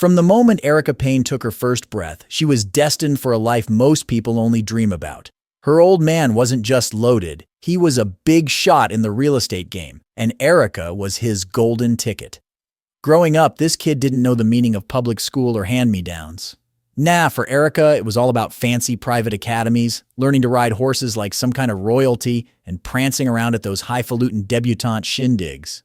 From the moment Erica Payne took her first breath, she was destined for a life most people only dream about. Her old man wasn't just loaded, he was a big shot in the real estate game, and Erica was his golden ticket. Growing up, this kid didn't know the meaning of public school or hand-me-downs. Nah, for Erica, it was all about fancy private academies, learning to ride horses like some kind of royalty, and prancing around at those highfalutin debutante shindigs.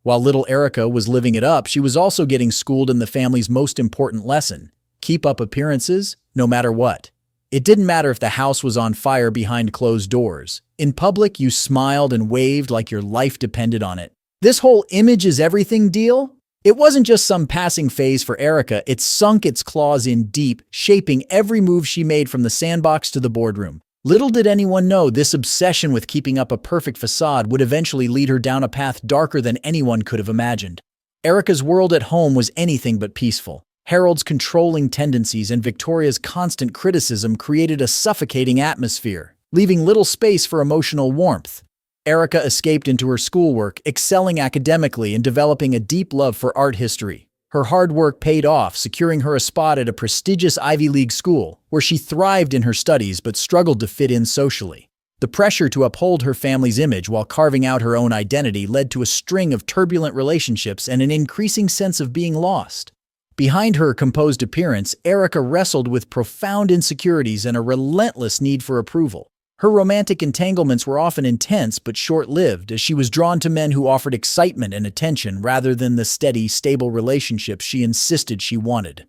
While little Erica was living it up, she was also getting schooled in the family's most important lesson: keep up appearances, no matter what. It didn't matter if the house was on fire behind closed doors. In public, you smiled and waved like your life depended on it. This whole image is everything deal? It wasn't just some passing phase for Erica, it sunk its claws in deep, shaping every move she made from the sandbox to the boardroom. Little did anyone know this obsession with keeping up a perfect facade would eventually lead her down a path darker than anyone could have imagined. Erica's world at home was anything but peaceful. Harold's controlling tendencies and Victoria's constant criticism created a suffocating atmosphere, leaving little space for emotional warmth. Erica escaped into her schoolwork, excelling academically and developing a deep love for art history. Her hard work paid off, securing her a spot at a prestigious Ivy League school, where she thrived in her studies but struggled to fit in socially. The pressure to uphold her family's image while carving out her own identity led to a string of turbulent relationships and an increasing sense of being lost. Behind her composed appearance, Erica wrestled with profound insecurities and a relentless need for approval. Her romantic entanglements were often intense but short-lived, as she was drawn to men who offered excitement and attention rather than the steady, stable relationships she insisted she wanted.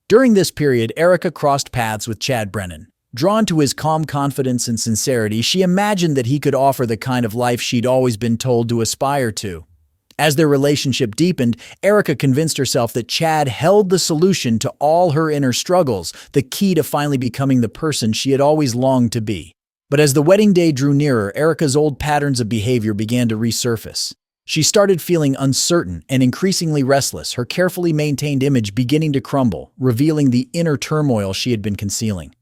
During this period, Erica crossed paths with Chad Brennan. Drawn to his calm confidence and sincerity, she imagined that he could offer the kind of life she'd always been told to aspire to. As their relationship deepened, Erica convinced herself that Chad held the solution to all her inner struggles, the key to finally becoming the person she had always longed to be. But as the wedding day drew nearer, Erica's old patterns of behavior began to resurface. She started feeling uncertain and increasingly restless, her carefully maintained image beginning to crumble, revealing the inner turmoil she had been concealing.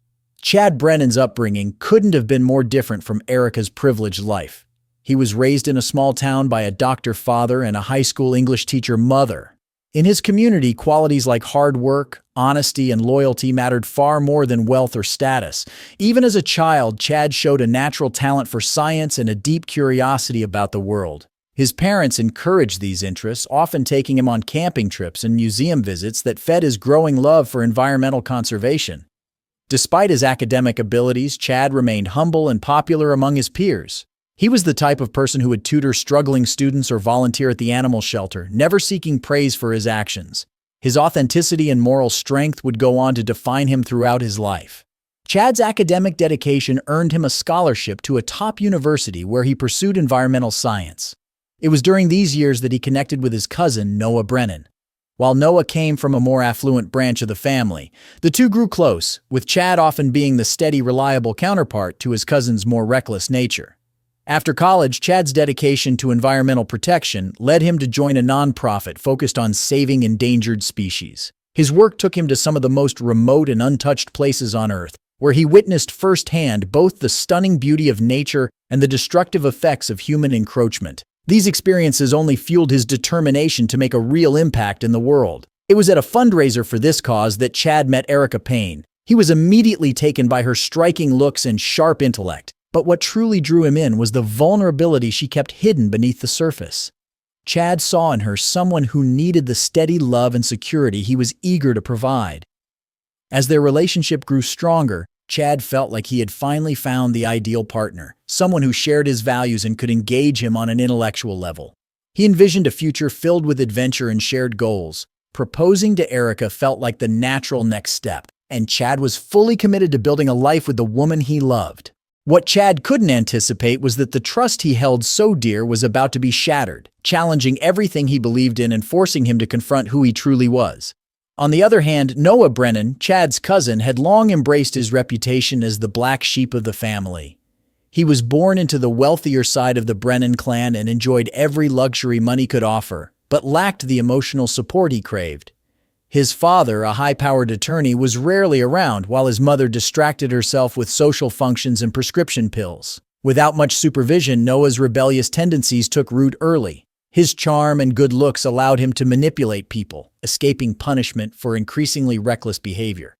Chad Brennan's upbringing couldn't have been more different from Erica's privileged life. He was raised in a small town by a doctor father and a high school English teacher mother. In his community, qualities like hard work, honesty, and loyalty mattered far more than wealth or status. Even as a child, Chad showed a natural talent for science and a deep curiosity about the world. His parents encouraged these interests, often taking him on camping trips and museum visits that fed his growing love for environmental conservation. Despite his academic abilities, Chad remained humble and popular among his peers. He was the type of person who would tutor struggling students or volunteer at the animal shelter, never seeking praise for his actions. His authenticity and moral strength would go on to define him throughout his life. Chad's academic dedication earned him a scholarship to a top university where he pursued environmental science. It was during these years that he connected with his cousin, Noah Brennan. While Noah came from a more affluent branch of the family, the two grew close, with Chad often being the steady, reliable counterpart to his cousin's more reckless nature. After college, Chad's dedication to environmental protection led him to join a nonprofit focused on saving endangered species. His work took him to some of the most remote and untouched places on Earth, where he witnessed firsthand both the stunning beauty of nature and the destructive effects of human encroachment. These experiences only fueled his determination to make a real impact in the world. It was at a fundraiser for this cause that Chad met Erica Payne. He was immediately taken by her striking looks and sharp intellect. But what truly drew him in was the vulnerability she kept hidden beneath the surface. Chad saw in her someone who needed the steady love and security he was eager to provide. As their relationship grew stronger, Chad felt like he had finally found the ideal partner, someone who shared his values and could engage him on an intellectual level. He envisioned a future filled with adventure and shared goals. Proposing to Erica felt like the natural next step, and Chad was fully committed to building a life with the woman he loved. What Chad couldn't anticipate was that the trust he held so dear was about to be shattered, challenging everything he believed in and forcing him to confront who he truly was. On the other hand, Noah Brennan, Chad's cousin, had long embraced his reputation as the black sheep of the family. He was born into the wealthier side of the Brennan clan and enjoyed every luxury money could offer, but lacked the emotional support he craved. His father, a high-powered attorney, was rarely around, while his mother distracted herself with social functions and prescription pills. Without much supervision, Noah's rebellious tendencies took root early. His charm and good looks allowed him to manipulate people, escaping punishment for increasingly reckless behavior.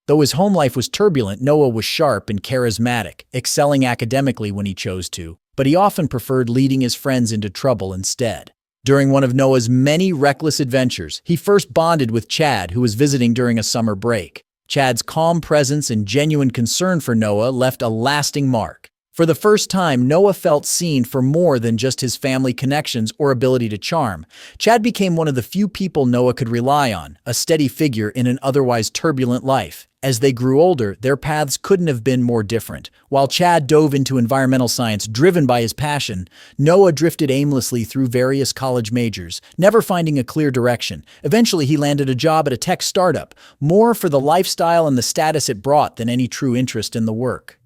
Though his home life was turbulent, Noah was sharp and charismatic, excelling academically when he chose to, but he often preferred leading his friends into trouble instead. During one of Noah's many reckless adventures, he first bonded with Chad, who was visiting during a summer break. Chad's calm presence and genuine concern for Noah left a lasting mark. For the first time, Noah felt seen for more than just his family connections or ability to charm. Chad became one of the few people Noah could rely on, a steady figure in an otherwise turbulent life. As they grew older, their paths couldn't have been more different. While Chad dove into environmental science driven by his passion, Noah drifted aimlessly through various college majors, never finding a clear direction. Eventually, he landed a job at a tech startup, more for the lifestyle and the status it brought than any true interest in the work.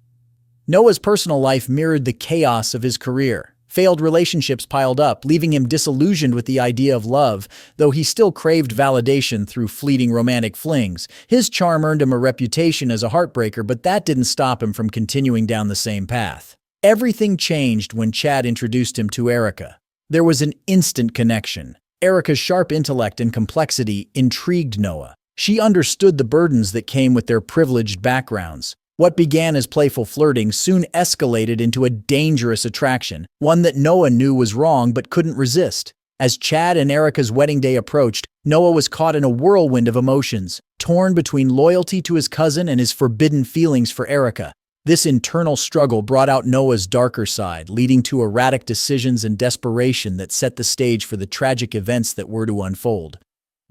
Noah's personal life mirrored the chaos of his career. Failed relationships piled up, leaving him disillusioned with the idea of love, though he still craved validation through fleeting romantic flings. His charm earned him a reputation as a heartbreaker, but that didn't stop him from continuing down the same path. Everything changed when Chad introduced him to Erica. There was an instant connection. Erica's sharp intellect and complexity intrigued Noah. She understood the burdens that came with their privileged backgrounds. What began as playful flirting soon escalated into a dangerous attraction, one that Noah knew was wrong but couldn't resist. As Chad and Erica's wedding day approached, Noah was caught in a whirlwind of emotions, torn between loyalty to his cousin and his forbidden feelings for Erica. This internal struggle brought out Noah's darker side, leading to erratic decisions and desperation that set the stage for the tragic events that were to unfold.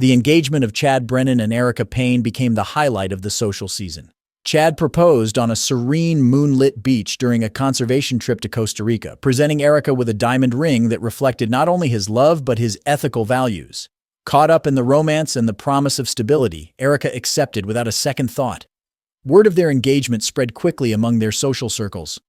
The engagement of Chad Brennan and Erica Payne became the highlight of the social season. Chad proposed on a serene, moonlit beach during a conservation trip to Costa Rica, presenting Erica with a diamond ring that reflected not only his love but his ethical values. Caught up in the romance and the promise of stability, Erica accepted without a second thought. Word of their engagement spread quickly among their social circles.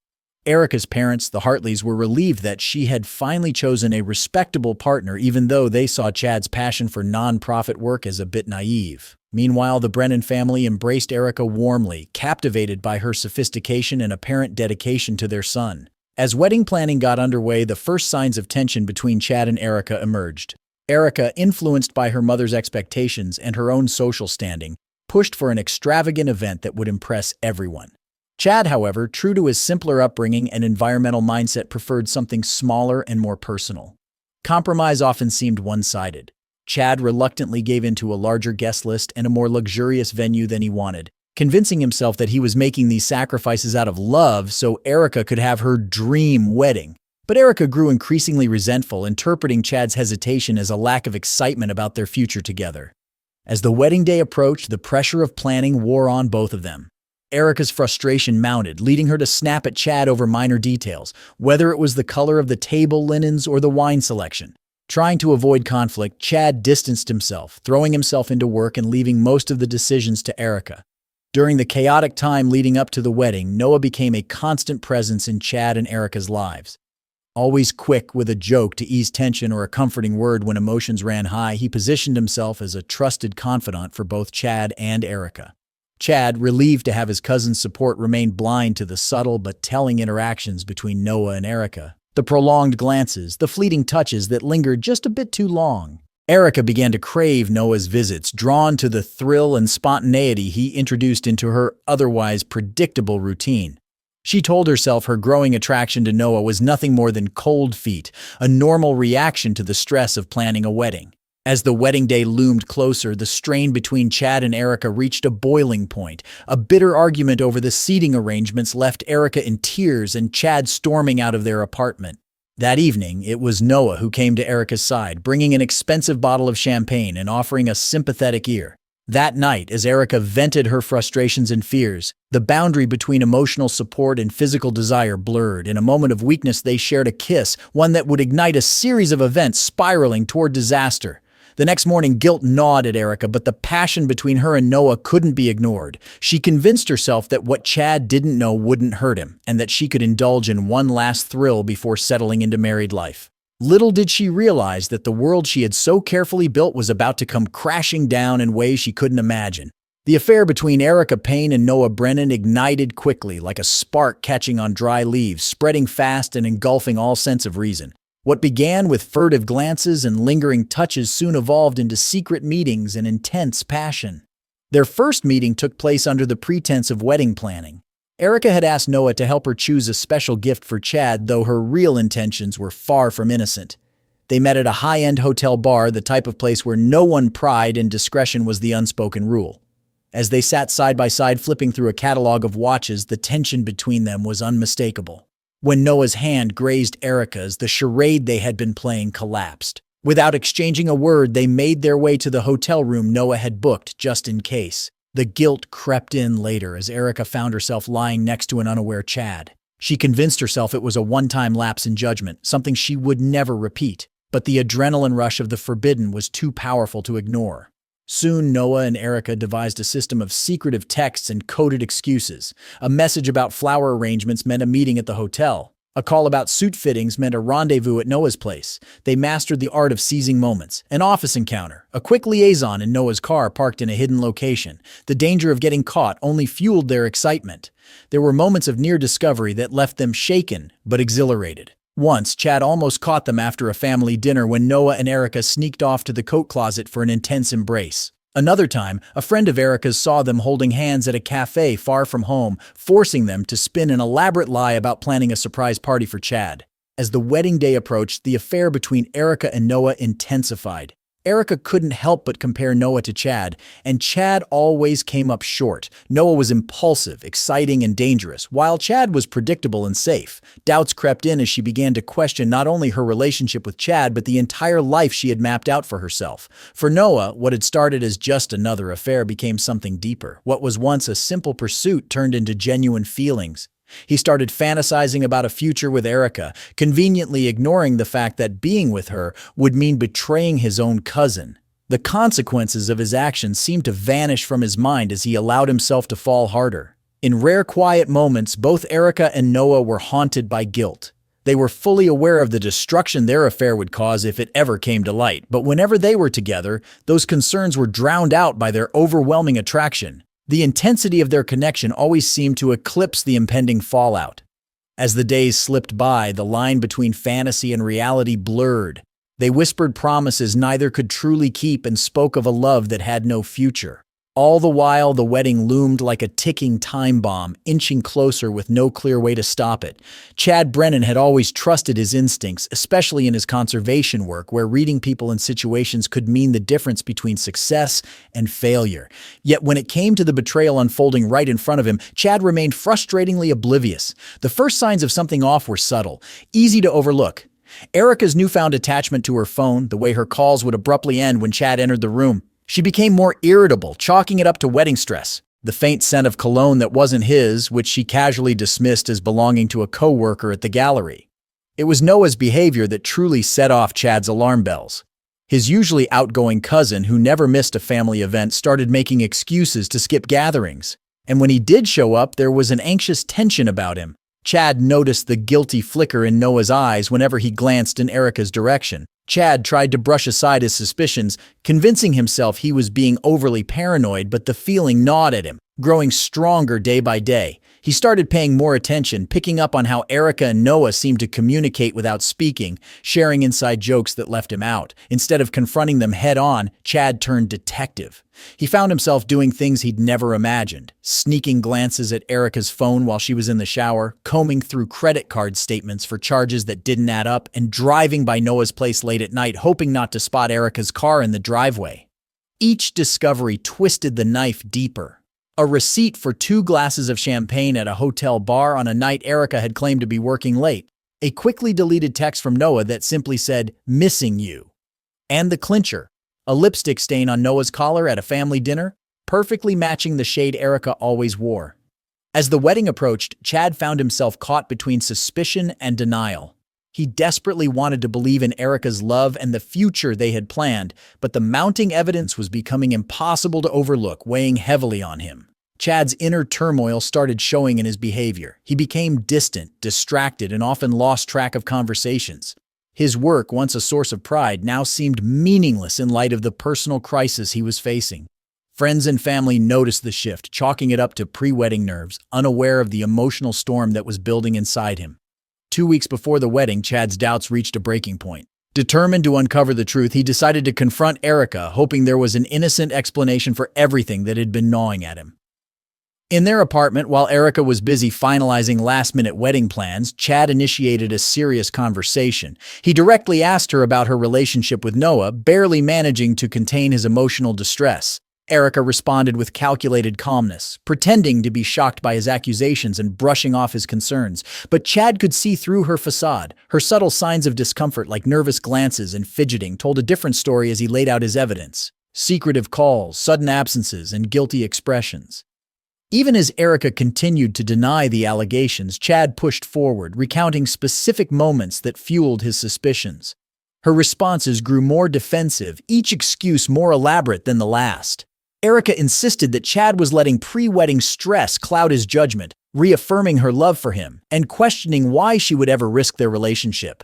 Erica's parents, the Hartleys, were relieved that she had finally chosen a respectable partner, even though they saw Chad's passion for non-profit work as a bit naive. Meanwhile, the Brennan family embraced Erica warmly, captivated by her sophistication and apparent dedication to their son. As wedding planning got underway, the first signs of tension between Chad and Erica emerged. Erica, influenced by her mother's expectations and her own social standing, pushed for an extravagant event that would impress everyone. Chad, however, true to his simpler upbringing and environmental mindset, preferred something smaller and more personal. Compromise often seemed one-sided. Chad reluctantly gave in to a larger guest list and a more luxurious venue than he wanted, convincing himself that he was making these sacrifices out of love so Erica could have her dream wedding. But Erica grew increasingly resentful, interpreting Chad's hesitation as a lack of excitement about their future together. As the wedding day approached, the pressure of planning wore on both of them. Erica's frustration mounted, leading her to snap at Chad over minor details, whether it was the color of the table linens or the wine selection. Trying to avoid conflict, Chad distanced himself, throwing himself into work and leaving most of the decisions to Erica. During the chaotic time leading up to the wedding, Noah became a constant presence in Chad and Erica's lives. Always quick with a joke to ease tension or a comforting word when emotions ran high, he positioned himself as a trusted confidant for both Chad and Erica. Chad, relieved to have his cousin's support, remained blind to the subtle but telling interactions between Noah and Erica. The prolonged glances, the fleeting touches that lingered just a bit too long. Erica began to crave Noah's visits, drawn to the thrill and spontaneity he introduced into her otherwise predictable routine. She told herself her growing attraction to Noah was nothing more than cold feet, a normal reaction to the stress of planning a wedding. As the wedding day loomed closer, the strain between Chad and Erica reached a boiling point. A bitter argument over the seating arrangements left Erica in tears and Chad storming out of their apartment. That evening, it was Noah who came to Erica's side, bringing an expensive bottle of champagne and offering a sympathetic ear. That night, as Erica vented her frustrations and fears, the boundary between emotional support and physical desire blurred. In a moment of weakness, they shared a kiss, one that would ignite a series of events spiraling toward disaster. The next morning, guilt gnawed at Erica, but the passion between her and Noah couldn't be ignored. She convinced herself that what Chad didn't know wouldn't hurt him, and that she could indulge in one last thrill before settling into married life. Little did she realize that the world she had so carefully built was about to come crashing down in ways she couldn't imagine. The affair between Erica Payne and Noah Brennan ignited quickly, like a spark catching on dry leaves, spreading fast and engulfing all sense of reason. What began with furtive glances and lingering touches soon evolved into secret meetings and intense passion. Their first meeting took place under the pretense of wedding planning. Erica had asked Noah to help her choose a special gift for Chad, though her real intentions were far from innocent. They met at a high-end hotel bar, the type of place where no one pride and discretion was the unspoken rule. As they sat side by side flipping through a catalog of watches, the tension between them was unmistakable. When Noah's hand grazed Erica's, the charade they had been playing collapsed. Without exchanging a word, they made their way to the hotel room Noah had booked just in case. The guilt crept in later as Erica found herself lying next to an unaware Chad. She convinced herself it was a one-time lapse in judgment, something she would never repeat. But the adrenaline rush of the forbidden was too powerful to ignore. Soon, Noah and Erica devised a system of secretive texts and coded excuses. A message about flower arrangements meant a meeting at the hotel. A call about suit fittings meant a rendezvous at Noah's place. They mastered the art of seizing moments. An office encounter, a quick liaison in Noah's car parked in a hidden location. The danger of getting caught only fueled their excitement. There were moments of near discovery that left them shaken but exhilarated. Once, Chad almost caught them after a family dinner when Noah and Erica sneaked off to the coat closet for an intense embrace. Another time, a friend of Erica's saw them holding hands at a cafe far from home, forcing them to spin an elaborate lie about planning a surprise party for Chad. As the wedding day approached, the affair between Erica and Noah intensified. Erica couldn't help but compare Noah to Chad, and Chad always came up short. Noah was impulsive, exciting, and dangerous, while Chad was predictable and safe. Doubts crept in as she began to question not only her relationship with Chad, but the entire life she had mapped out for herself. For Noah, what had started as just another affair became something deeper. What was once a simple pursuit turned into genuine feelings. He started fantasizing about a future with Erica, conveniently ignoring the fact that being with her would mean betraying his own cousin. The consequences of his actions seemed to vanish from his mind as he allowed himself to fall harder. In rare quiet moments, both Erica and Noah were haunted by guilt. They were fully aware of the destruction their affair would cause if it ever came to light, but whenever they were together, those concerns were drowned out by their overwhelming attraction. The intensity of their connection always seemed to eclipse the impending fallout. As the days slipped by, the line between fantasy and reality blurred. They whispered promises neither could truly keep and spoke of a love that had no future. All the while, the wedding loomed like a ticking time bomb, inching closer with no clear way to stop it. Chad Brennan had always trusted his instincts, especially in his conservation work, where reading people and situations could mean the difference between success and failure. Yet when it came to the betrayal unfolding right in front of him, Chad remained frustratingly oblivious. The first signs of something off were subtle, easy to overlook. Erica's newfound attachment to her phone, the way her calls would abruptly end when Chad entered the room. She became more irritable, chalking it up to wedding stress. The faint scent of cologne that wasn't his, which she casually dismissed as belonging to a co-worker at the gallery. It was Noah's behavior that truly set off Chad's alarm bells. His usually outgoing cousin, who never missed a family event, started making excuses to skip gatherings. And when he did show up, there was an anxious tension about him. Chad noticed the guilty flicker in Noah's eyes whenever he glanced in Erica's direction. Chad tried to brush aside his suspicions, convincing himself he was being overly paranoid, but the feeling gnawed at him, growing stronger day by day. He started paying more attention, picking up on how Erica and Noah seemed to communicate without speaking, sharing inside jokes that left him out. Instead of confronting them head-on, Chad turned detective. He found himself doing things he'd never imagined, sneaking glances at Erica's phone while she was in the shower, combing through credit card statements for charges that didn't add up, and driving by Noah's place late at night, hoping not to spot Erica's car in the driveway. Each discovery twisted the knife deeper. A receipt for 2 glasses of champagne at a hotel bar on a night Erica had claimed to be working late. A quickly deleted text from Noah that simply said, "Missing you." And the clincher, a lipstick stain on Noah's collar at a family dinner, perfectly matching the shade Erica always wore. As the wedding approached, Chad found himself caught between suspicion and denial. He desperately wanted to believe in Erica's love and the future they had planned, but the mounting evidence was becoming impossible to overlook, weighing heavily on him. Chad's inner turmoil started showing in his behavior. He became distant, distracted, and often lost track of conversations. His work, once a source of pride, now seemed meaningless in light of the personal crisis he was facing. Friends and family noticed the shift, chalking it up to pre-wedding nerves, unaware of the emotional storm that was building inside him. 2 weeks before the wedding, Chad's doubts reached a breaking point. Determined to uncover the truth, he decided to confront Erica, hoping there was an innocent explanation for everything that had been gnawing at him. In their apartment, while Erica was busy finalizing last-minute wedding plans, Chad initiated a serious conversation. He directly asked her about her relationship with Noah, barely managing to contain his emotional distress. Erica responded with calculated calmness, pretending to be shocked by his accusations and brushing off his concerns. But Chad could see through her facade. Her subtle signs of discomfort, like nervous glances and fidgeting, told a different story as he laid out his evidence. Secretive calls, sudden absences, and guilty expressions. Even as Erica continued to deny the allegations, Chad pushed forward, recounting specific moments that fueled his suspicions. Her responses grew more defensive, each excuse more elaborate than the last. Erica insisted that Chad was letting pre-wedding stress cloud his judgment, reaffirming her love for him and questioning why she would ever risk their relationship.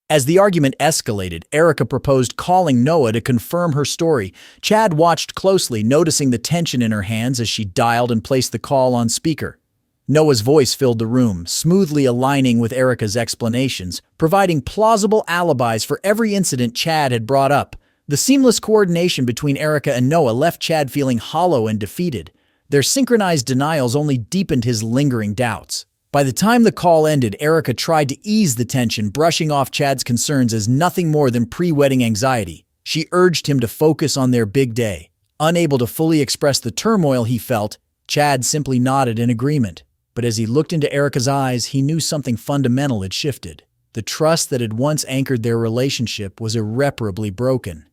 As the argument escalated, Erica proposed calling Noah to confirm her story. Chad watched closely, noticing the tension in her hands as she dialed and placed the call on speaker. Noah's voice filled the room, smoothly aligning with Erica's explanations, providing plausible alibis for every incident Chad had brought up. The seamless coordination between Erica and Noah left Chad feeling hollow and defeated. Their synchronized denials only deepened his lingering doubts. By the time the call ended, Erica tried to ease the tension, brushing off Chad's concerns as nothing more than pre-wedding anxiety. She urged him to focus on their big day. Unable to fully express the turmoil he felt, Chad simply nodded in agreement. But as he looked into Erica's eyes, he knew something fundamental had shifted. The trust that had once anchored their relationship was irreparably broken.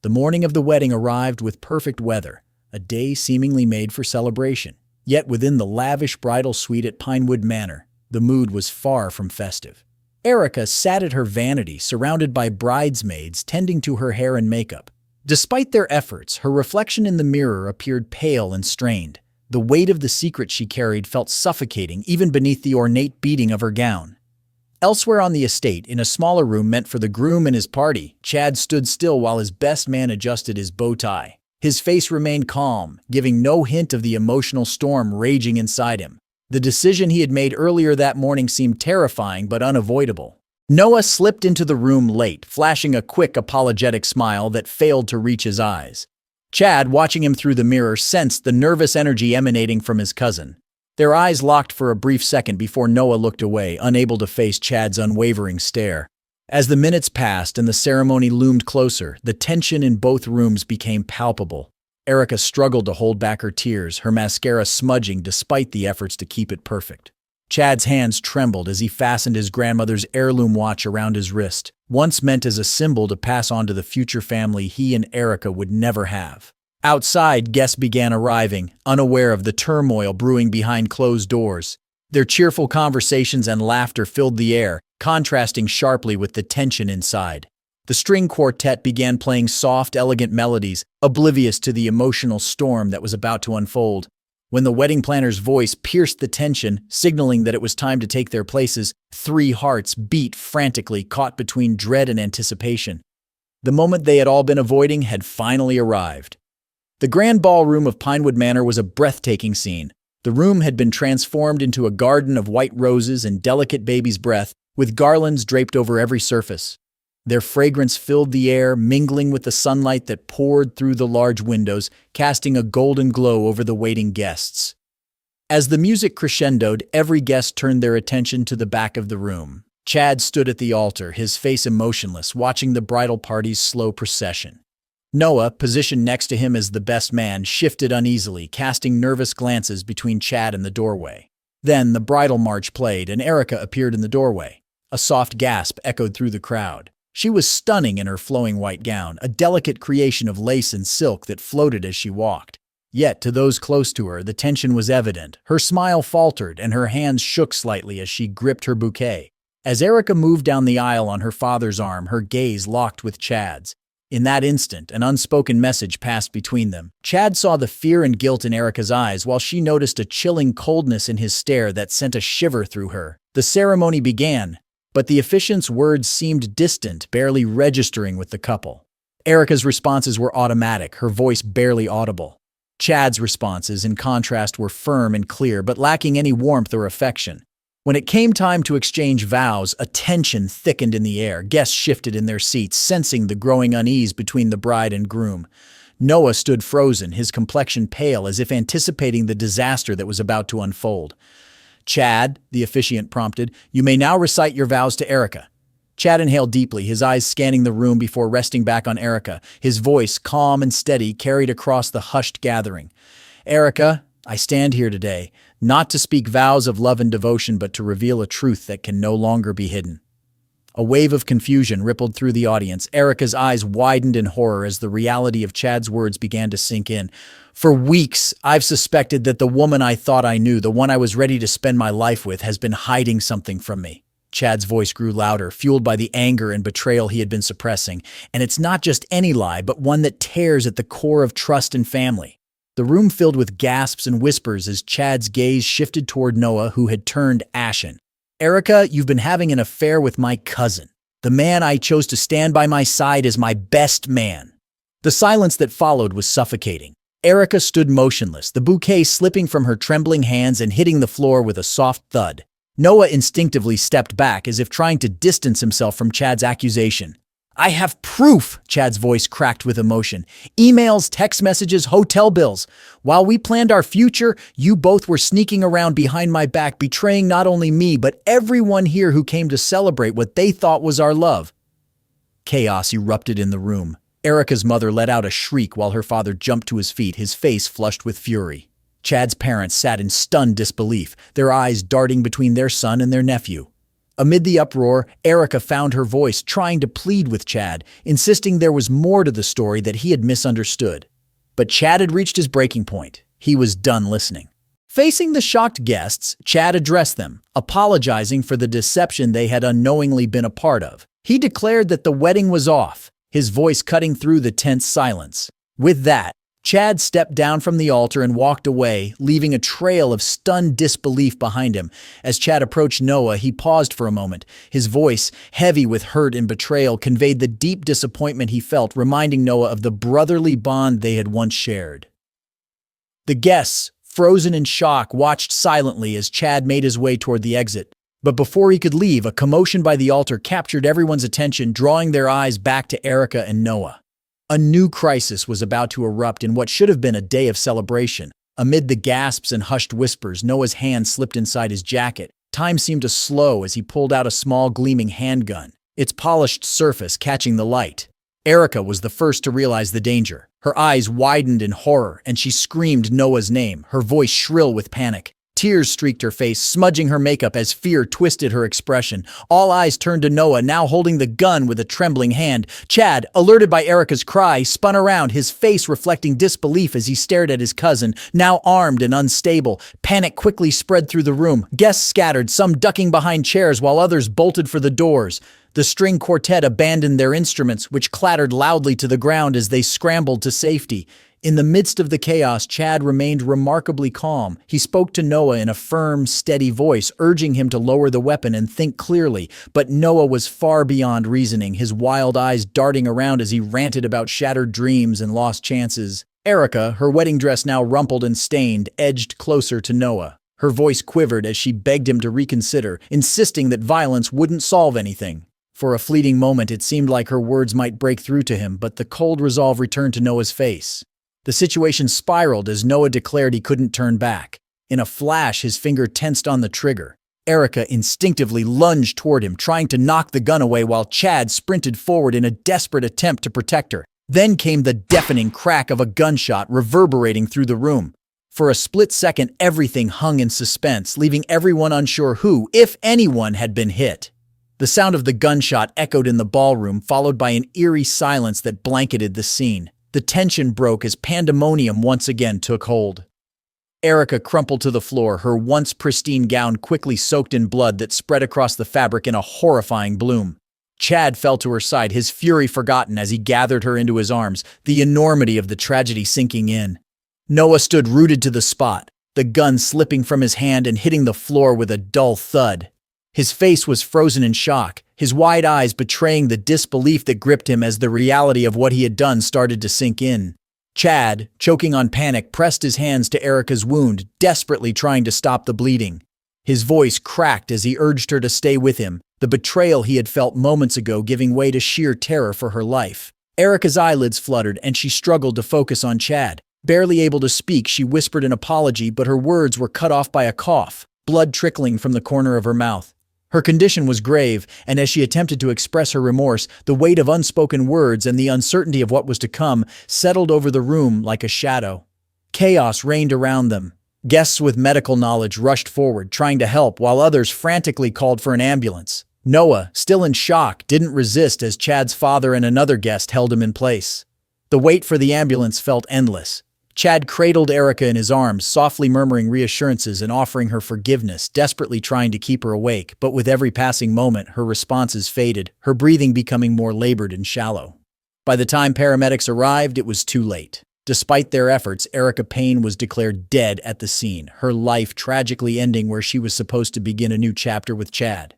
The morning of the wedding arrived with perfect weather, a day seemingly made for celebration. Yet within the lavish bridal suite at Pinewood Manor, the mood was far from festive. Erica sat at her vanity, surrounded by bridesmaids tending to her hair and makeup. Despite their efforts, her reflection in the mirror appeared pale and strained. The weight of the secret she carried felt suffocating even beneath the ornate beading of her gown. Elsewhere on the estate, in a smaller room meant for the groom and his party, Chad stood still while his best man adjusted his bow tie. His face remained calm, giving no hint of the emotional storm raging inside him. The decision he had made earlier that morning seemed terrifying but unavoidable. Noah slipped into the room late, flashing a quick, apologetic smile that failed to reach his eyes. Chad, watching him through the mirror, sensed the nervous energy emanating from his cousin. Their eyes locked for a brief second before Noah looked away, unable to face Chad's unwavering stare. As the minutes passed and the ceremony loomed closer, the tension in both rooms became palpable. Erica struggled to hold back her tears, her mascara smudging despite the efforts to keep it perfect. Chad's hands trembled as he fastened his grandmother's heirloom watch around his wrist, once meant as a symbol to pass on to the future family he and Erica would never have. Outside, guests began arriving, unaware of the turmoil brewing behind closed doors. Their cheerful conversations and laughter filled the air, contrasting sharply with the tension inside. The string quartet began playing soft, elegant melodies, oblivious to the emotional storm that was about to unfold. When the wedding planner's voice pierced the tension, signaling that it was time to take their places, 3 hearts beat frantically, caught between dread and anticipation. The moment they had all been avoiding had finally arrived. The grand ballroom of Pinewood Manor was a breathtaking scene. The room had been transformed into a garden of white roses and delicate baby's breath, with garlands draped over every surface. Their fragrance filled the air, mingling with the sunlight that poured through the large windows, casting a golden glow over the waiting guests. As the music crescendoed, every guest turned their attention to the back of the room. Chad stood at the altar, his face emotionless, watching the bridal party's slow procession. Noah, positioned next to him as the best man, shifted uneasily, casting nervous glances between Chad and the doorway. Then the bridal march played, and Erica appeared in the doorway. A soft gasp echoed through the crowd. She was stunning in her flowing white gown, a delicate creation of lace and silk that floated as she walked. Yet, to those close to her, the tension was evident. Her smile faltered, and her hands shook slightly as she gripped her bouquet. As Erica moved down the aisle on her father's arm, her gaze locked with Chad's. In that instant, an unspoken message passed between them. Chad saw the fear and guilt in Erica's eyes, while she noticed a chilling coldness in his stare that sent a shiver through her. The ceremony began, but the officiant's words seemed distant, barely registering with the couple. Erica's responses were automatic, her voice barely audible. Chad's responses, in contrast, were firm and clear, but lacking any warmth or affection. When it came time to exchange vows, a tension thickened in the air. Guests shifted in their seats, sensing the growing unease between the bride and groom. Noah stood frozen, his complexion pale, as if anticipating the disaster that was about to unfold. "Chad," the officiant prompted, "you may now recite your vows to Erica." Chad inhaled deeply, his eyes scanning the room before resting back on Erica. His voice, calm and steady, carried across the hushed gathering. "Erica, I stand here today, not to speak vows of love and devotion, but to reveal a truth that can no longer be hidden." A wave of confusion rippled through the audience. Erica's eyes widened in horror as the reality of Chad's words began to sink in. "For weeks, I've suspected that the woman I thought I knew, the one I was ready to spend my life with, has been hiding something from me." Chad's voice grew louder, fueled by the anger and betrayal he had been suppressing. "And it's not just any lie, but one that tears at the core of trust and family." The room filled with gasps and whispers as Chad's gaze shifted toward Noah, who had turned ashen. "Erica, you've been having an affair with my cousin, the man I chose to stand by my side as my best man." The silence that followed was suffocating. Erica stood motionless, the bouquet slipping from her trembling hands and hitting the floor with a soft thud. Noah instinctively stepped back as if trying to distance himself from Chad's accusation. "I have proof!" Chad's voice cracked with emotion. "Emails, text messages, hotel bills. While we planned our future, you both were sneaking around behind my back, betraying not only me, but everyone here who came to celebrate what they thought was our love." Chaos erupted in the room. Erica's mother let out a shriek while her father jumped to his feet, his face flushed with fury. Chad's parents sat in stunned disbelief, their eyes darting between their son and their nephew. Amid the uproar, Erica found her voice, trying to plead with Chad, insisting there was more to the story that he had misunderstood. But Chad had reached his breaking point. He was done listening. Facing the shocked guests, Chad addressed them, apologizing for the deception they had unknowingly been a part of. He declared that the wedding was off, his voice cutting through the tense silence. With that, Chad stepped down from the altar and walked away, leaving a trail of stunned disbelief behind him. As Chad approached Noah, he paused for a moment. His voice, heavy with hurt and betrayal, conveyed the deep disappointment he felt, reminding Noah of the brotherly bond they had once shared. The guests, frozen in shock, watched silently as Chad made his way toward the exit. But before he could leave, a commotion by the altar captured everyone's attention, drawing their eyes back to Erica and Noah. A new crisis was about to erupt in what should have been a day of celebration. Amid the gasps and hushed whispers, Noah's hand slipped inside his jacket. Time seemed to slow as he pulled out a small gleaming handgun, its polished surface catching the light. Erica was the first to realize the danger. Her eyes widened in horror, and she screamed Noah's name, her voice shrill with panic. Tears streaked her face, smudging her makeup as fear twisted her expression. All eyes turned to Noah, now holding the gun with a trembling hand. Chad, alerted by Erica's cry, spun around, his face reflecting disbelief as he stared at his cousin, now armed and unstable. Panic quickly spread through the room. Guests scattered, some ducking behind chairs while others bolted for the doors. The string quartet abandoned their instruments, which clattered loudly to the ground as they scrambled to safety. In the midst of the chaos, Chad remained remarkably calm. He spoke to Noah in a firm, steady voice, urging him to lower the weapon and think clearly. But Noah was far beyond reasoning, his wild eyes darting around as he ranted about shattered dreams and lost chances. Erica, her wedding dress now rumpled and stained, edged closer to Noah. Her voice quivered as she begged him to reconsider, insisting that violence wouldn't solve anything. For a fleeting moment, it seemed like her words might break through to him, but the cold resolve returned to Noah's face. The situation spiraled as Noah declared he couldn't turn back. In a flash, his finger tensed on the trigger. Erica instinctively lunged toward him, trying to knock the gun away while Chad sprinted forward in a desperate attempt to protect her. Then came the deafening crack of a gunshot reverberating through the room. For a split second, everything hung in suspense, leaving everyone unsure who, if anyone, had been hit. The sound of the gunshot echoed in the ballroom, followed by an eerie silence that blanketed the scene. The tension broke as pandemonium once again took hold. Erica crumpled to the floor, her once pristine gown quickly soaked in blood that spread across the fabric in a horrifying bloom. Chad fell to her side, his fury forgotten as he gathered her into his arms, the enormity of the tragedy sinking in. Noah stood rooted to the spot, the gun slipping from his hand and hitting the floor with a dull thud. His face was frozen in shock, his wide eyes betraying the disbelief that gripped him as the reality of what he had done started to sink in. Chad, choking on panic, pressed his hands to Erica's wound, desperately trying to stop the bleeding. His voice cracked as he urged her to stay with him, the betrayal he had felt moments ago giving way to sheer terror for her life. Erica's eyelids fluttered and she struggled to focus on Chad. Barely able to speak, she whispered an apology, but her words were cut off by a cough, blood trickling from the corner of her mouth. Her condition was grave, and as she attempted to express her remorse, the weight of unspoken words and the uncertainty of what was to come settled over the room like a shadow. Chaos reigned around them. Guests with medical knowledge rushed forward, trying to help, while others frantically called for an ambulance. Noah, still in shock, didn't resist as Chad's father and another guest held him in place. The wait for the ambulance felt endless. Chad cradled Erica in his arms, softly murmuring reassurances and offering her forgiveness, desperately trying to keep her awake, but with every passing moment, her responses faded, her breathing becoming more labored and shallow. By the time paramedics arrived, it was too late. Despite their efforts, Erica Payne was declared dead at the scene, her life tragically ending where she was supposed to begin a new chapter with Chad.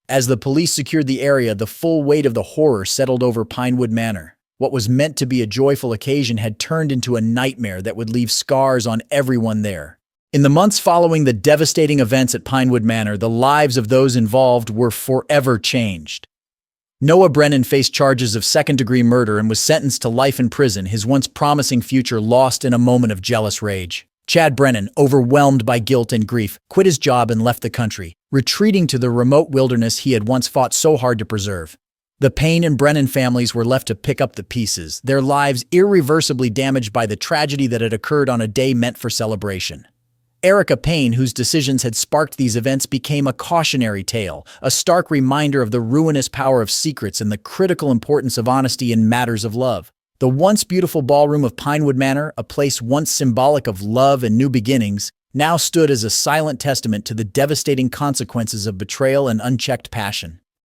As the police secured the area, the full weight of the horror settled over Pinewood Manor. What was meant to be a joyful occasion had turned into a nightmare that would leave scars on everyone there. In the months following the devastating events at Pinewood Manor, the lives of those involved were forever changed. Noah Brennan faced charges of second-degree murder and was sentenced to life in prison, his once promising future lost in a moment of jealous rage. Chad Brennan, overwhelmed by guilt and grief, quit his job and left the country, retreating to the remote wilderness he had once fought so hard to preserve. The Payne and Brennan families were left to pick up the pieces, their lives irreversibly damaged by the tragedy that had occurred on a day meant for celebration. Erica Payne, whose decisions had sparked these events, became a cautionary tale, a stark reminder of the ruinous power of secrets and the critical importance of honesty in matters of love. The once beautiful ballroom of Pinewood Manor, a place once symbolic of love and new beginnings, now stood as a silent testament to the devastating consequences of betrayal and unchecked passion.